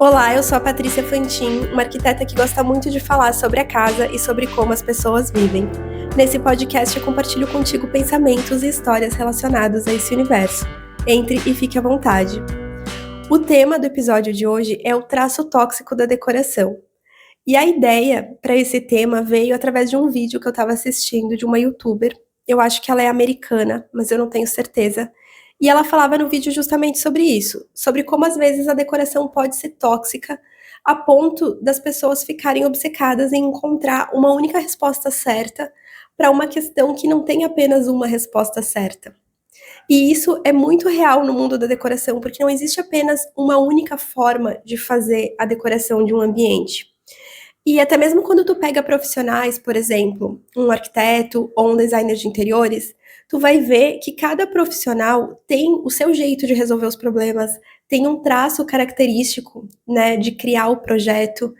Olá, eu sou a Patrícia Fantin, uma arquiteta que gosta muito de falar sobre a casa e sobre como as pessoas vivem. Nesse podcast eu compartilho contigo pensamentos e histórias relacionados a esse universo. Entre e fique à vontade. O tema do episódio de hoje é o traço tóxico da decoração. E a ideia para esse tema veio através de um vídeo que eu estava assistindo de uma youtuber. Eu acho que ela é americana, mas eu não tenho certeza. E ela falava no vídeo justamente sobre isso, sobre como às vezes a decoração pode ser tóxica a ponto das pessoas ficarem obcecadas em encontrar uma única resposta certa para uma questão que não tem apenas uma resposta certa. E isso é muito real no mundo da decoração, porque não existe apenas uma única forma de fazer a decoração de um ambiente. E até mesmo quando tu pega profissionais, por exemplo, um arquiteto ou um designer de interiores, tu vai ver que cada profissional tem o seu jeito de resolver os problemas, tem um traço característico, né, de criar o projeto.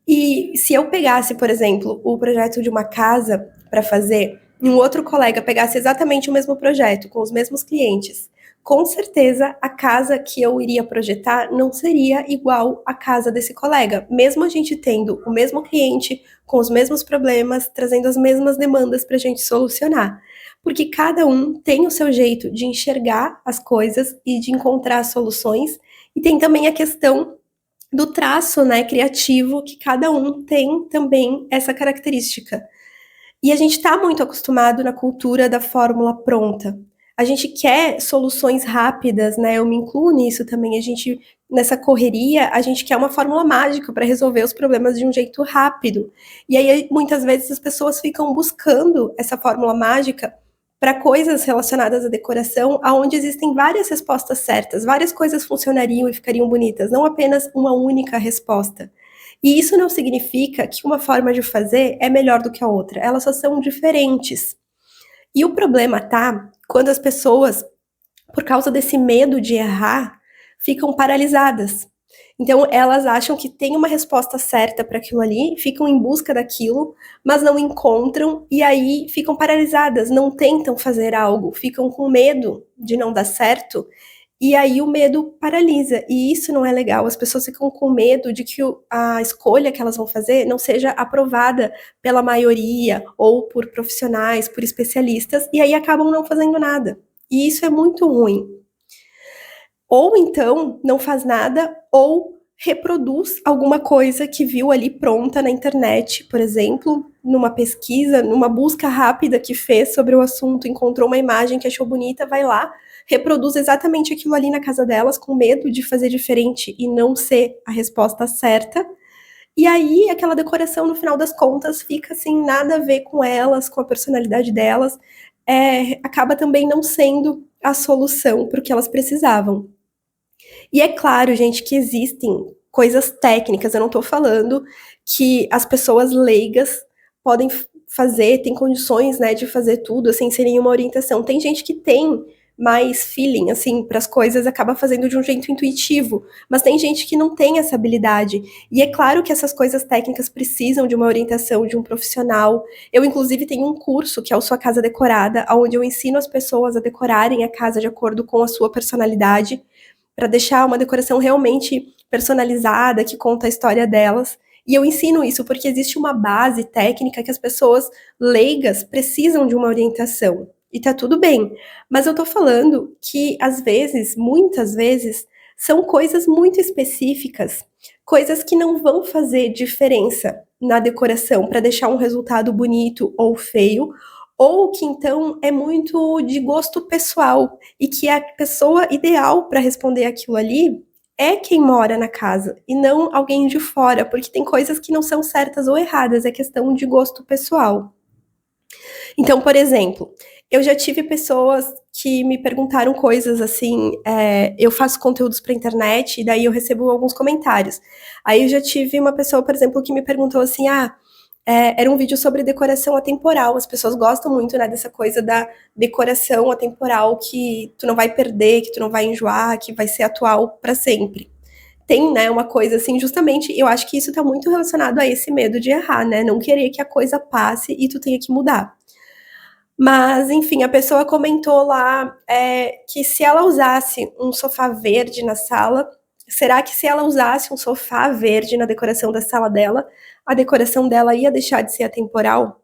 E se eu pegasse, por exemplo, o projeto de uma casa para fazer, e um outro colega pegasse exatamente o mesmo projeto, com os mesmos clientes, com certeza a casa que eu iria projetar não seria igual à casa desse colega, mesmo a gente tendo o mesmo cliente, com os mesmos problemas, trazendo as mesmas demandas para a gente solucionar. Porque cada um tem o seu jeito de enxergar as coisas e de encontrar soluções, e tem também a questão do traço, né, criativo, que cada um tem também essa característica. E a gente está muito acostumado na cultura da fórmula pronta. A gente quer soluções rápidas, né? Eu me incluo nisso também. Nessa correria, a gente quer uma fórmula mágica para resolver os problemas de um jeito rápido. E aí, muitas vezes, as pessoas ficam buscando essa fórmula mágica para coisas relacionadas à decoração, aonde existem várias respostas certas, várias coisas funcionariam e ficariam bonitas, não apenas uma única resposta. E isso não significa que uma forma de fazer é melhor do que a outra, elas só são diferentes. E o problema tá quando as pessoas, por causa desse medo de errar, ficam paralisadas. Então, elas acham que tem uma resposta certa para aquilo ali, ficam em busca daquilo, mas não encontram e aí ficam paralisadas, não tentam fazer algo, ficam com medo de não dar certo. E aí o medo paralisa, e isso não é legal. As pessoas ficam com medo de que a escolha que elas vão fazer não seja aprovada pela maioria, ou por profissionais, por especialistas, e aí acabam não fazendo nada. E isso é muito ruim. Ou então não faz nada, ou reproduz alguma coisa que viu ali pronta na internet, por exemplo, numa pesquisa, numa busca rápida que fez sobre o assunto, encontrou uma imagem que achou bonita, vai lá, reproduz exatamente aquilo ali na casa delas, com medo de fazer diferente e não ser a resposta certa. E aí, aquela decoração, no final das contas, fica assim, nada a ver com elas, com a personalidade delas, acaba também não sendo a solução para o que elas precisavam. E é claro, gente, que existem coisas técnicas, eu não tô falando que as pessoas leigas podem fazer, tem condições, né, de fazer tudo, assim, sem nenhuma orientação. Tem gente que tem mais feeling, assim, para as coisas, acaba fazendo de um jeito intuitivo, mas tem gente que não tem essa habilidade. E é claro que essas coisas técnicas precisam de uma orientação de um profissional. Eu, inclusive, tenho um curso que é o Sua Casa Decorada, onde eu ensino as pessoas a decorarem a casa de acordo com a sua personalidade, para deixar uma decoração realmente personalizada, que conta a história delas. E eu ensino isso porque existe uma base técnica que as pessoas leigas precisam de uma orientação. E tá tudo bem. Mas eu tô falando que, às vezes, muitas vezes, são coisas muito específicas, coisas que não vão fazer diferença na decoração para deixar um resultado bonito ou feio, ou que então é muito de gosto pessoal e que a pessoa ideal para responder aquilo ali é quem mora na casa e não alguém de fora, porque tem coisas que não são certas ou erradas, é questão de gosto pessoal. Então, por exemplo, eu já tive pessoas que me perguntaram coisas assim, eu faço conteúdos para internet e daí eu recebo alguns comentários. Aí eu já tive uma pessoa, por exemplo, que me perguntou assim, era um vídeo sobre decoração atemporal. As pessoas gostam muito, né, dessa coisa da decoração atemporal que tu não vai perder, que tu não vai enjoar, que vai ser atual para sempre. Tem, né, uma coisa assim, justamente, eu acho que isso tá muito relacionado a esse medo de errar, né, não querer que a coisa passe e tu tenha que mudar. Mas, enfim, a pessoa comentou lá, que se ela usasse um sofá verde na sala, Será que se ela usasse um sofá verde na decoração da sala dela, a decoração dela ia deixar de ser atemporal?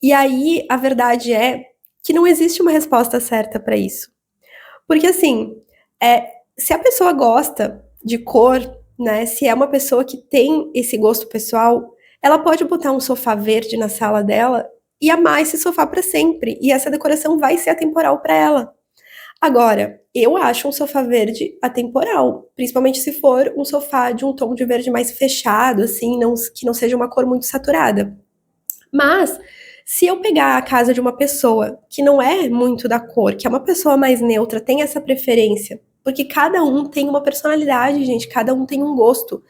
E aí, a verdade é que não existe uma resposta certa para isso. Porque assim, se a pessoa gosta de cor, né? Se é uma pessoa que tem esse gosto pessoal, ela pode botar um sofá verde na sala dela e amar esse sofá para sempre. E essa decoração vai ser atemporal para ela. Agora, eu acho um sofá verde atemporal, principalmente se for um sofá de um tom de verde mais fechado, assim, que não seja uma cor muito saturada. Mas, se eu pegar a casa de uma pessoa que não é muito da cor, que é uma pessoa mais neutra, tem essa preferência, porque cada um tem uma personalidade, gente, cada um tem um gosto.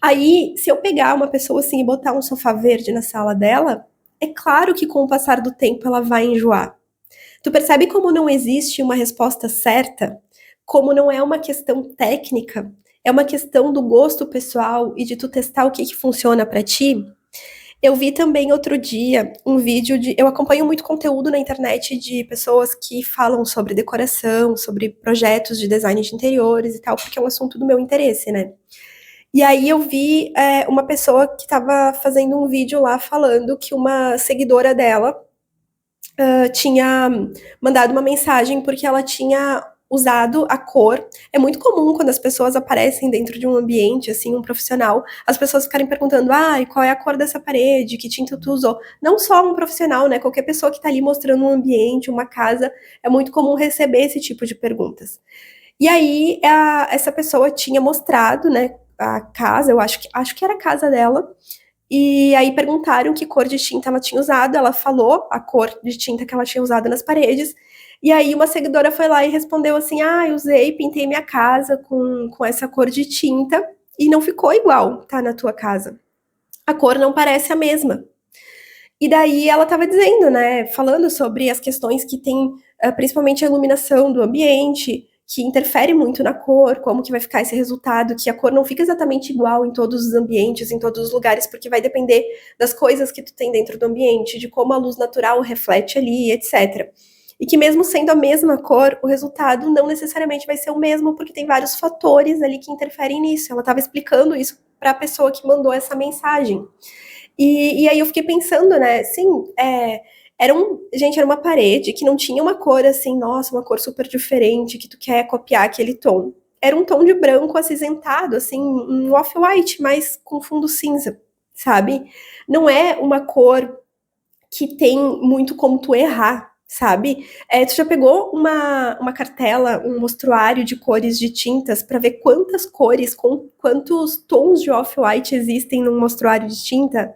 Aí, se eu pegar uma pessoa assim e botar um sofá verde na sala dela, é claro que com o passar do tempo ela vai enjoar. Tu percebe como não existe uma resposta certa? Como não é uma questão técnica, é uma questão do gosto pessoal e de tu testar o que funciona pra ti? Eu vi também outro dia um vídeo de. Eu acompanho muito conteúdo na internet de pessoas que falam sobre decoração, sobre projetos de design de interiores e tal, porque é um assunto do meu interesse, né? E aí eu vi uma pessoa que estava fazendo um vídeo lá falando que uma seguidora dela tinha mandado uma mensagem porque ela tinha usado a cor. É muito comum quando as pessoas aparecem dentro de um ambiente, assim, um profissional, as pessoas ficarem perguntando, qual é a cor dessa parede, que tinta tu usou? Não só um profissional, né? Qualquer pessoa que tá ali mostrando um ambiente, uma casa, é muito comum receber esse tipo de perguntas. E aí, essa pessoa tinha mostrado, né, a casa, eu acho que era a casa dela, e aí perguntaram que cor de tinta ela tinha usado, ela falou a cor de tinta que ela tinha usado nas paredes, e aí uma seguidora foi lá e respondeu assim, eu usei, pintei minha casa com essa cor de tinta, e não ficou igual, tá, na tua casa. A cor não parece a mesma. E daí ela estava dizendo, né, falando sobre as questões que tem, principalmente a iluminação do ambiente, que interfere muito na cor, como que vai ficar esse resultado, que a cor não fica exatamente igual em todos os ambientes, em todos os lugares, porque vai depender das coisas que tu tem dentro do ambiente, de como a luz natural reflete ali, etc. E que mesmo sendo a mesma cor, o resultado não necessariamente vai ser o mesmo, porque tem vários fatores ali que interferem nisso. Ela estava explicando isso para a pessoa que mandou essa mensagem. E aí eu fiquei pensando, né, sim, era uma parede que não tinha uma cor assim, nossa, uma cor super diferente, que tu quer copiar aquele tom. Era um tom de branco acinzentado, assim, um off-white, mas com fundo cinza, sabe? Não é uma cor que tem muito como tu errar, sabe? Tu já pegou uma cartela, um mostruário de cores de tintas para ver quantas cores, quantos tons de off-white existem num mostruário de tinta?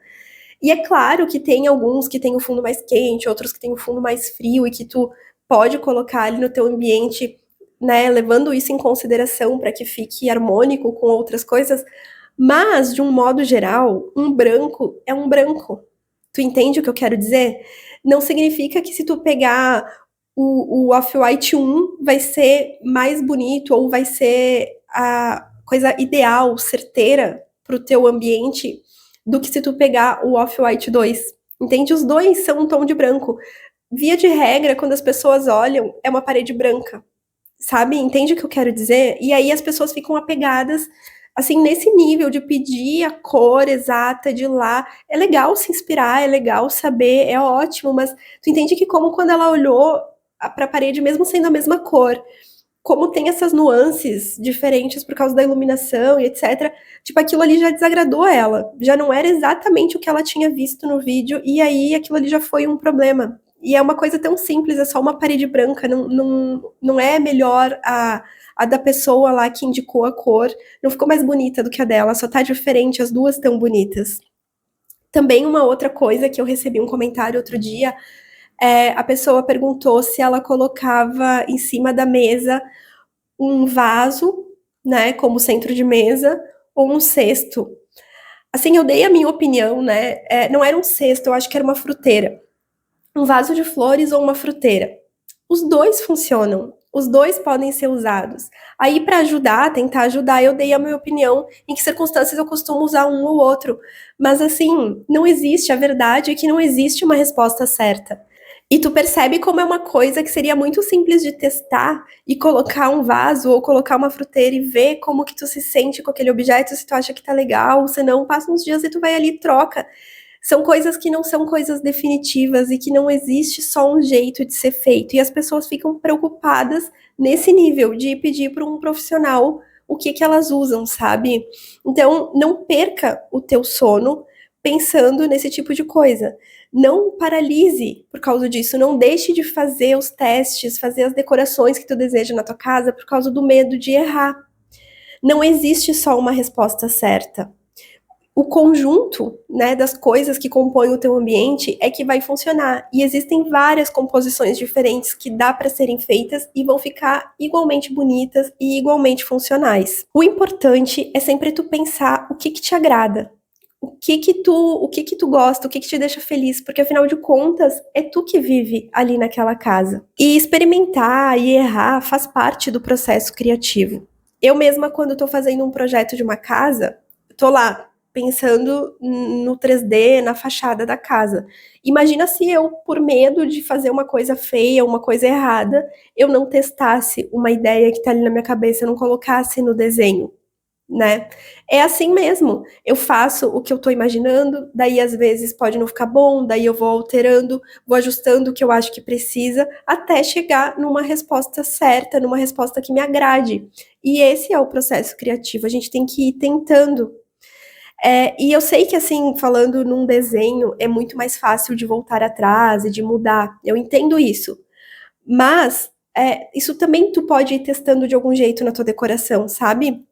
E é claro que tem alguns que tem o fundo mais quente, outros que tem o fundo mais frio e que tu pode colocar ali no teu ambiente, né, levando isso em consideração para que fique harmônico com outras coisas, mas de um modo geral, um branco é um branco. Tu entende o que eu quero dizer? Não significa que se tu pegar o Off-White 1 vai ser mais bonito ou vai ser a coisa ideal, certeira para o teu ambiente do que se tu pegar o Off-White 2. Entende? Os dois são um tom de branco. Via de regra, quando as pessoas olham, é uma parede branca. Sabe? Entende o que eu quero dizer? E aí as pessoas ficam apegadas, assim, nesse nível de pedir a cor exata de lá. É legal se inspirar, é legal saber, é ótimo, mas tu entende que como quando ela olhou para a parede, mesmo sendo a mesma cor, como tem essas nuances diferentes por causa da iluminação e etc. Tipo, aquilo ali já desagradou ela. Já não era exatamente o que ela tinha visto no vídeo, e aí aquilo ali já foi um problema. E é uma coisa tão simples, é só uma parede branca, não é melhor a da pessoa lá que indicou a cor, não ficou mais bonita do que a dela, só tá diferente, as duas tão bonitas. Também uma outra coisa que eu recebi um comentário outro dia, a pessoa perguntou se ela colocava em cima da mesa um vaso, né, como centro de mesa, ou um cesto. Assim, eu dei a minha opinião, né, não era um cesto, eu acho que era uma fruteira. Um vaso de flores ou uma fruteira. Os dois funcionam, os dois podem ser usados. Aí, para ajudar, tentar ajudar, eu dei a minha opinião em que circunstâncias eu costumo usar um ou outro. Mas, assim, não existe, a verdade é que não existe uma resposta certa. E tu percebe como é uma coisa que seria muito simples de testar e colocar um vaso ou colocar uma fruteira e ver como que tu se sente com aquele objeto, se tu acha que tá legal, se não, passa uns dias e tu vai ali e troca. São coisas que não são coisas definitivas e que não existe só um jeito de ser feito. E as pessoas ficam preocupadas nesse nível de pedir para um profissional o que elas usam, sabe? Então, não perca o teu sono pensando nesse tipo de coisa. Não paralise por causa disso, não deixe de fazer os testes, fazer as decorações que tu deseja na tua casa por causa do medo de errar. Não existe só uma resposta certa. O conjunto, né, das coisas que compõem o teu ambiente é que vai funcionar. E existem várias composições diferentes que dá para serem feitas e vão ficar igualmente bonitas e igualmente funcionais. O importante é sempre tu pensar o que te agrada. O que que tu gosta, o que te deixa feliz, porque afinal de contas é tu que vive ali naquela casa. E experimentar e errar faz parte do processo criativo. Eu mesma, quando tô fazendo um projeto de uma casa, tô lá pensando no 3D, na fachada da casa. Imagina se eu, por medo de fazer uma coisa feia, uma coisa errada, eu não testasse uma ideia que tá ali na minha cabeça, eu não colocasse no desenho, né? É assim mesmo. Eu faço o que eu tô imaginando, daí às vezes pode não ficar bom, daí eu vou alterando, vou ajustando o que eu acho que precisa, até chegar numa resposta certa, numa resposta que me agrade. E esse é o processo criativo, a gente tem que ir tentando. E eu sei que, assim, falando num desenho, é muito mais fácil de voltar atrás e de mudar. Eu entendo isso. Mas isso também tu pode ir testando de algum jeito na tua decoração, sabe?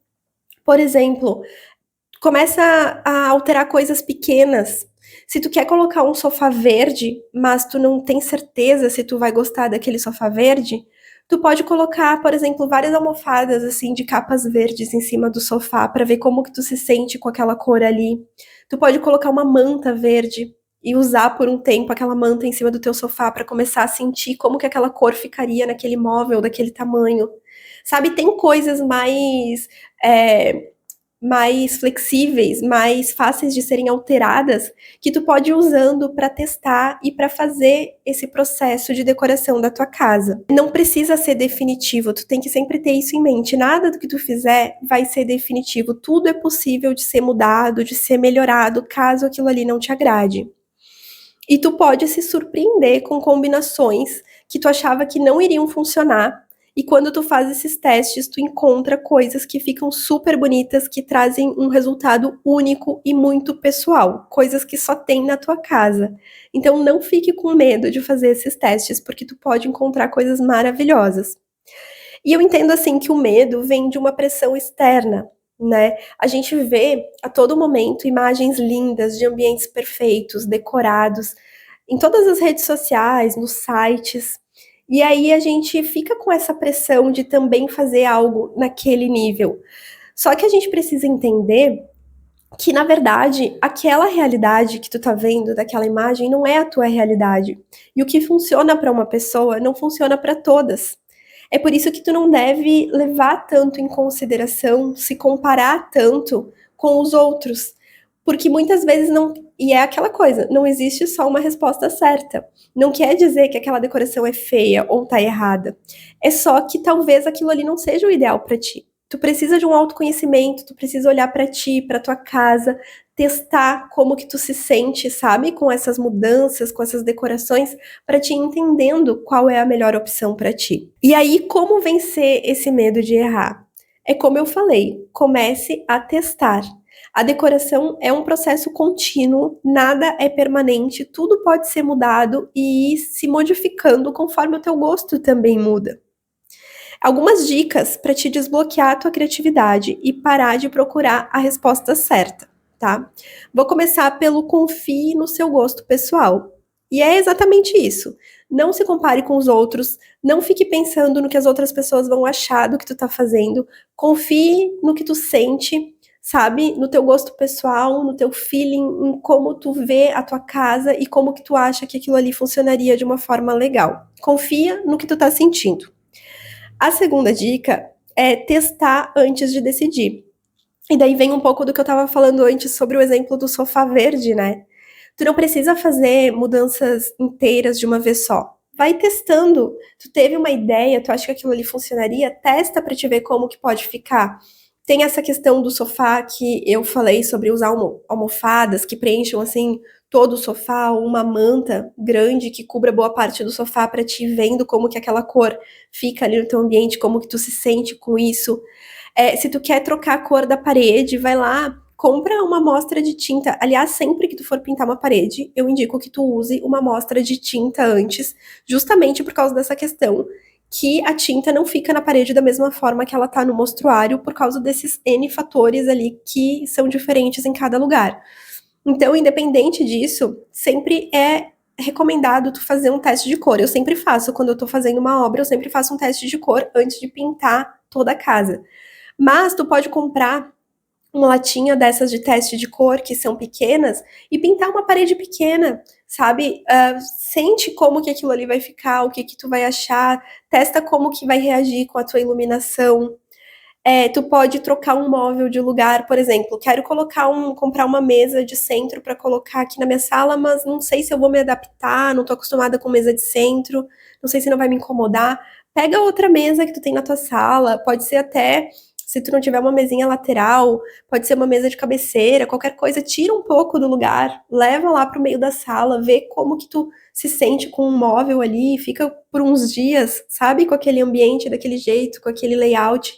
Por exemplo, começa a alterar coisas pequenas. Se tu quer colocar um sofá verde, mas tu não tem certeza se tu vai gostar daquele sofá verde, tu pode colocar, por exemplo, várias almofadas assim de capas verdes em cima do sofá para ver como que tu se sente com aquela cor ali. Tu pode colocar uma manta verde e usar por um tempo aquela manta em cima do teu sofá para começar a sentir como que aquela cor ficaria naquele móvel daquele tamanho. Sabe, tem coisas é, mais flexíveis, mais fáceis de serem alteradas, que tu pode ir usando para testar e para fazer esse processo de decoração da tua casa. Não precisa ser definitivo, tu tem que sempre ter isso em mente. Nada do que tu fizer vai ser definitivo, tudo é possível de ser mudado, de ser melhorado, caso aquilo ali não te agrade. E tu pode se surpreender com combinações que tu achava que não iriam funcionar. E quando tu faz esses testes, tu encontra coisas que ficam super bonitas, que trazem um resultado único e muito pessoal, coisas que só tem na tua casa. Então não fique com medo de fazer esses testes, porque tu pode encontrar coisas maravilhosas. E eu entendo assim que o medo vem de uma pressão externa, né? A gente vê a todo momento imagens lindas de ambientes perfeitos, decorados, em todas as redes sociais, nos sites. E aí a gente fica com essa pressão de também fazer algo naquele nível. Só que a gente precisa entender que, na verdade, aquela realidade que tu tá vendo daquela imagem não é a tua realidade. E o que funciona para uma pessoa não funciona para todas. É por isso que tu não deve levar tanto em consideração, se comparar tanto com os outros, porque muitas vezes não, e é aquela coisa, não existe só uma resposta certa. Não quer dizer que aquela decoração é feia ou tá errada. É só que talvez aquilo ali não seja o ideal para ti. Tu precisa de um autoconhecimento, tu precisa olhar para ti, para tua casa, testar como que tu se sente, sabe, com essas mudanças, com essas decorações, para te entendendo qual é a melhor opção para ti. E aí, como vencer esse medo de errar? É como eu falei, comece a testar. A decoração é um processo contínuo, nada é permanente, tudo pode ser mudado e ir se modificando conforme o teu gosto também muda. Algumas dicas para te desbloquear a tua criatividade e parar de procurar a resposta certa, tá? Vou começar pelo confie no seu gosto pessoal. E é exatamente isso. Não se compare com os outros, não fique pensando no que as outras pessoas vão achar do que tu tá fazendo. Confie no que tu sente, sabe? No teu gosto pessoal, no teu feeling, em como tu vê a tua casa e como que tu acha que aquilo ali funcionaria de uma forma legal. Confia no que tu tá sentindo. A segunda dica é testar antes de decidir. E daí vem um pouco do que eu estava falando antes sobre o exemplo do sofá verde, né? Tu não precisa fazer mudanças inteiras de uma vez só. Vai testando. Tu teve uma ideia, tu acha que aquilo ali funcionaria? Testa pra te ver como que pode ficar. Tem essa questão do sofá que eu falei sobre usar almofadas que preencham assim todo o sofá, ou uma manta grande que cubra boa parte do sofá para te ir vendo como que aquela cor fica ali no teu ambiente, como que tu se sente com isso. Se tu quer trocar a cor da parede, vai lá, compra uma amostra de tinta. Aliás, sempre que tu for pintar uma parede, eu indico que tu use uma amostra de tinta antes, justamente por causa dessa questão que a tinta não fica na parede da mesma forma que ela tá no mostruário, por causa desses N fatores ali que são diferentes em cada lugar. Então, independente disso, sempre é recomendado tu fazer um teste de cor. Eu sempre faço, quando eu tô fazendo uma obra, eu sempre faço um teste de cor antes de pintar toda a casa. Mas tu pode comprar uma latinha dessas de teste de cor, que são pequenas, e pintar uma parede pequena, sabe? Sente como que aquilo ali vai ficar, o que que tu vai achar, testa como que vai reagir com a tua iluminação. Tu pode trocar um móvel de lugar, por exemplo, quero comprar uma mesa de centro para colocar aqui na minha sala, mas não sei se eu vou me adaptar, não tô acostumada com mesa de centro, não sei se não vai me incomodar. Pega outra mesa que tu tem na tua sala, pode ser até, se tu não tiver uma mesinha lateral, pode ser uma mesa de cabeceira, qualquer coisa, tira um pouco do lugar, leva lá pro meio da sala, vê como que tu se sente com um móvel ali, fica por uns dias, sabe, com aquele ambiente daquele jeito, com aquele layout.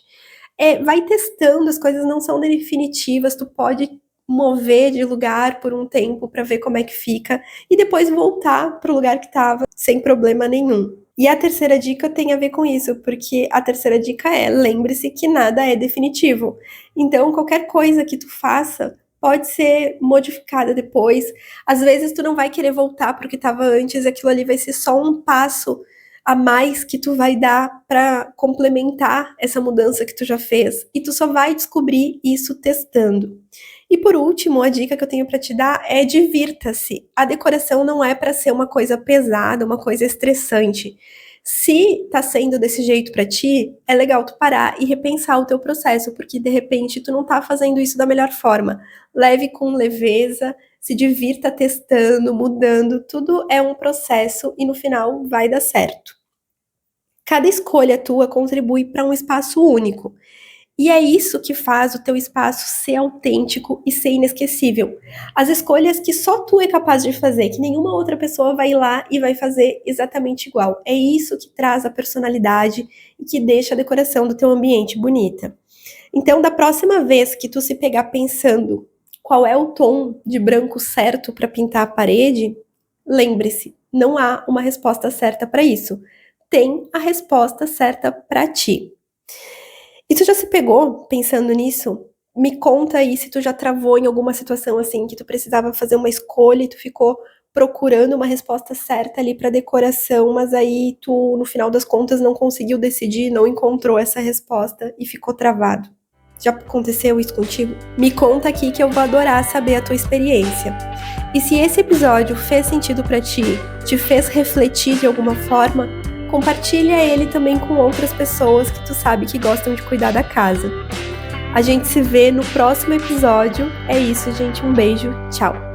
Vai testando, as coisas não são definitivas, tu pode mover de lugar por um tempo para ver como é que fica e depois voltar pro lugar que tava sem problema nenhum. E a terceira dica tem a ver com isso, porque a terceira dica lembre-se que nada é definitivo. Então, qualquer coisa que tu faça pode ser modificada depois. Às vezes tu não vai querer voltar pro que tava antes, aquilo ali vai ser só um passo a mais que tu vai dar para complementar essa mudança que tu já fez. E tu só vai descobrir isso testando. E por último, a dica que eu tenho para te dar é divirta-se. A decoração não é para ser uma coisa pesada, uma coisa estressante. Se tá sendo desse jeito para ti, é legal tu parar e repensar o teu processo, porque de repente tu não tá fazendo isso da melhor forma. Leve com leveza, se divirta testando, mudando, tudo é um processo e no final vai dar certo. Cada escolha tua contribui para um espaço único. E é isso que faz o teu espaço ser autêntico e ser inesquecível. As escolhas que só tu é capaz de fazer, que nenhuma outra pessoa vai ir lá e vai fazer exatamente igual. É isso que traz a personalidade e que deixa a decoração do teu ambiente bonita. Então, da próxima vez que tu se pegar pensando qual é o tom de branco certo para pintar a parede, lembre-se, não há uma resposta certa para isso. Tem a resposta certa para ti. E tu já se pegou pensando nisso? Me conta aí se tu já travou em alguma situação assim, que tu precisava fazer uma escolha e tu ficou procurando uma resposta certa ali para decoração, mas aí tu, no final das contas, não conseguiu decidir, não encontrou essa resposta e ficou travado. Já aconteceu isso contigo? Me conta aqui que eu vou adorar saber a tua experiência. E se esse episódio fez sentido para ti, te fez refletir de alguma forma, compartilha ele também com outras pessoas que tu sabe que gostam de cuidar da casa. A gente se vê no próximo episódio. É isso, gente. Um beijo. Tchau.